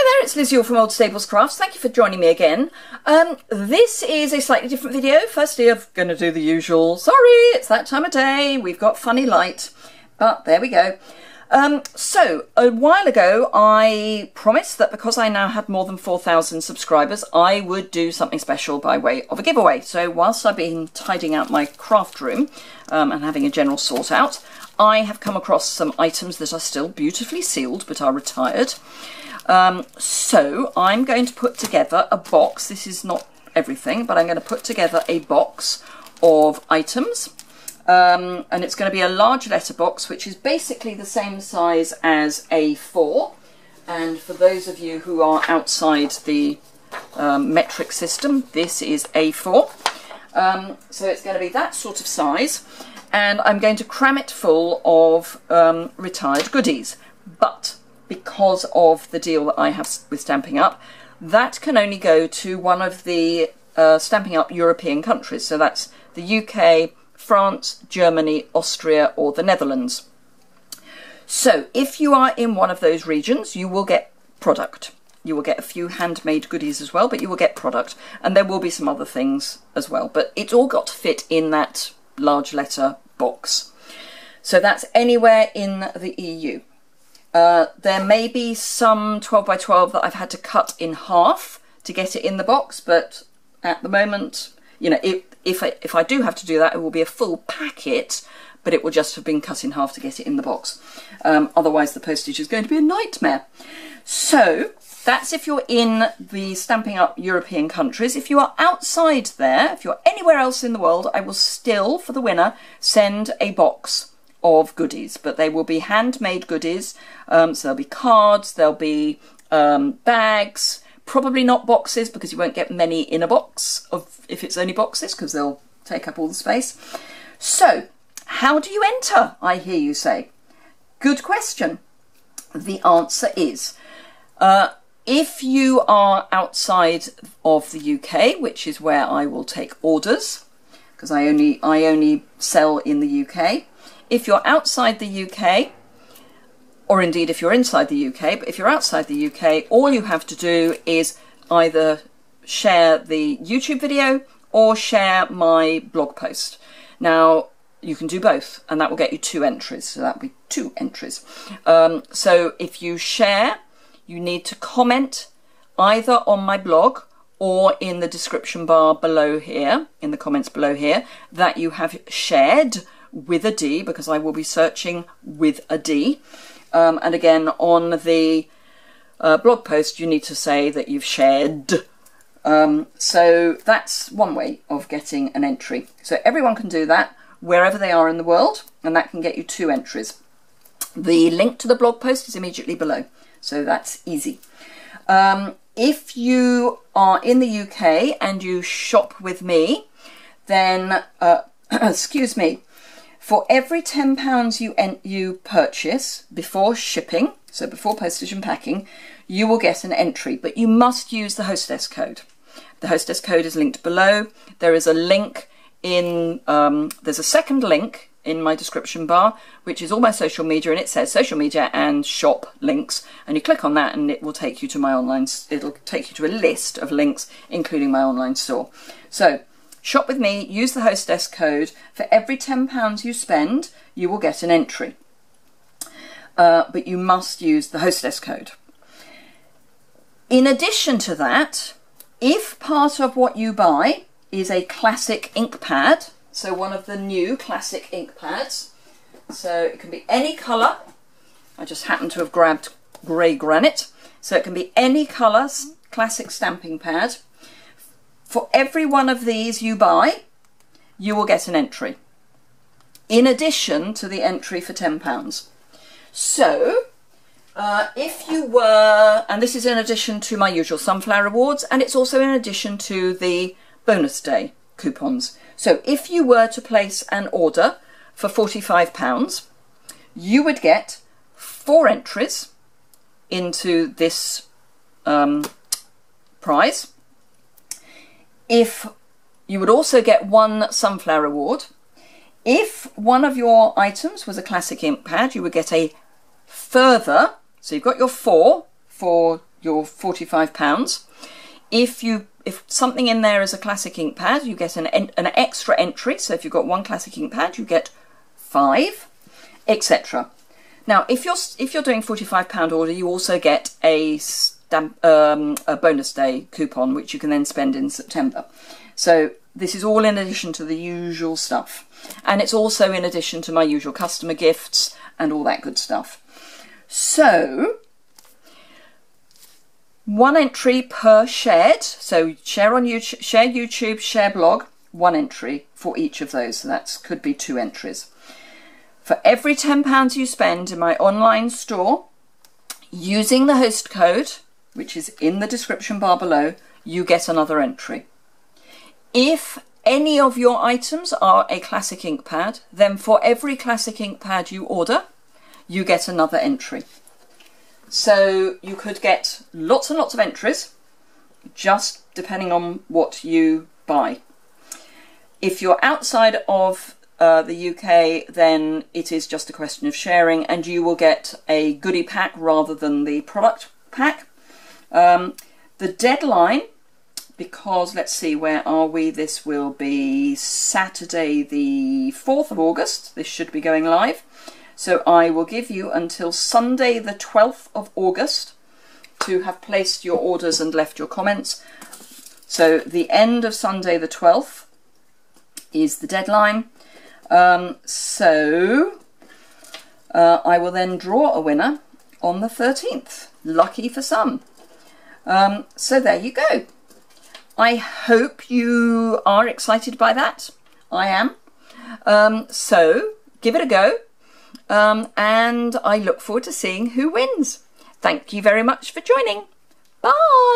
Hi there, it's Liz Yuille from Old Stables Crafts. Thank you for joining me again. This is a slightly different video. Firstly, I'm going to do the usual, sorry, it's that time of day, we've got funny light, but there we go. So, a while ago, I promised that because I now had more than 4,000 subscribers, I would do something special by way of a giveaway. So, whilst I've been tidying out my craft room and having a general sort out, I have come across some items that are still beautifully sealed but are retired. So I'm going to put together a box. This is not everything, but I'm going to put together a box of items. And it's going to be a large letter box, which is basically the same size as A4. And for those of you who are outside the metric system, this is A4. So it's going to be that sort of size. And I'm going to cram it full of retired goodies. But because of the deal that I have with Stampin' Up, that can only go to one of the Stampin' Up European countries. So that's the UK, France, Germany, Austria, or the Netherlands. So if you are in one of those regions, you will get product. You will get a few handmade goodies as well, but you will get product. And there will be some other things as well. But it's all got to fit in that large letter box. So that's anywhere in the EU. There may be some 12 by 12 that I've had to cut in half to get it in the box, but at the moment, you know, if I do have to do that, it will be a full packet, but it will just have been cut in half to get it in the box. Otherwise, the postage is going to be a nightmare. So that's if you're in the Stampin' Up European countries. If you are outside there, if you're anywhere else in the world, I will still, for the winner, send a box of goodies, but they will be handmade goodies. So there'll be cards, there'll be bags, probably not boxes because you won't get many in a box if it's only boxes because they'll take up all the space. So how do you enter, I hear you say? Good question. The answer is if you are outside of the UK, which is where I will take orders because I only sell in the UK. If you're outside the UK, or indeed if you're inside the UK, but if you're outside the UK, all you have to do is either share the YouTube video or share my blog post. Now, you can do both, and that will get you 2 entries, so that will be 2 entries. So if you share, you need to comment either on my blog or in the description bar below here, in the comments below here, that you have shared with a D, because I will be searching with a D. And again, on the blog post, you need to say that you've shared. So that's one way of getting an entry. So everyone can do that wherever they are in the world, and that can get you 2 entries. The link to the blog post is immediately below, so that's easy. If you are in the UK and you shop with me, then, excuse me, for every £10 you purchase before shipping, so before postage and packing, you will get an entry, but you must use the hostess code. The hostess code is linked below. There is a link in, there's a second link in my description bar, which is all my social media, and it says social media and shop links, and you click on that and it will take you to my online, it'll take you to a list of links, including my online store. So, shop with me, use the hostess code. For every £10 you spend, you will get an entry. But you must use the hostess code. In addition to that, if part of what you buy is a classic ink pad, so one of the new classic ink pads, so it can be any colour. I just happen to have grabbed grey granite. So it can be any colour classic stamping pad. For every one of these you buy, you will get an entry, in addition to the entry for £10. So, if you were, and this is in addition to my usual sunflower rewards, and it's also in addition to the bonus day coupons. So if you were to place an order for £45, you would get 4 entries into this prize. If you would also get 1 sunflower reward. If one of your items was a classic ink pad, you would get a further, so you've got your 4 for your £45. If something in there is a classic ink pad, you get an extra entry. So if you've got one classic ink pad, you get 5, etc. Now, if you're doing £45 order, you also get a bonus day coupon, which you can then spend in September. So this is all in addition to the usual stuff, and it's also in addition to my usual customer gifts and all that good stuff. So 1 entry per shared, so share on YouTube, share YouTube, share blog, 1 entry for each of those. So that could be 2 entries. For every £10 you spend in my online store, using the host code, which is in the description bar below, you get another entry. If any of your items are a classic ink pad, then for every classic ink pad you order, you get another entry. So you could get lots and lots of entries, just depending on what you buy. If you're outside of the UK, then it is just a question of sharing, and you will get a goodie pack rather than the product pack. The deadline, because let's see, where are we? This will be Saturday the 4th of August. This should be going live. So I will give you until Sunday the 12th of August to have placed your orders and left your comments. So the end of Sunday the 12th is the deadline. I will then draw a winner on the 13th. Lucky for some. So there you go. I hope you are excited by that. I am. So give it a go. And I look forward to seeing who wins. Thank you very much for joining. Bye.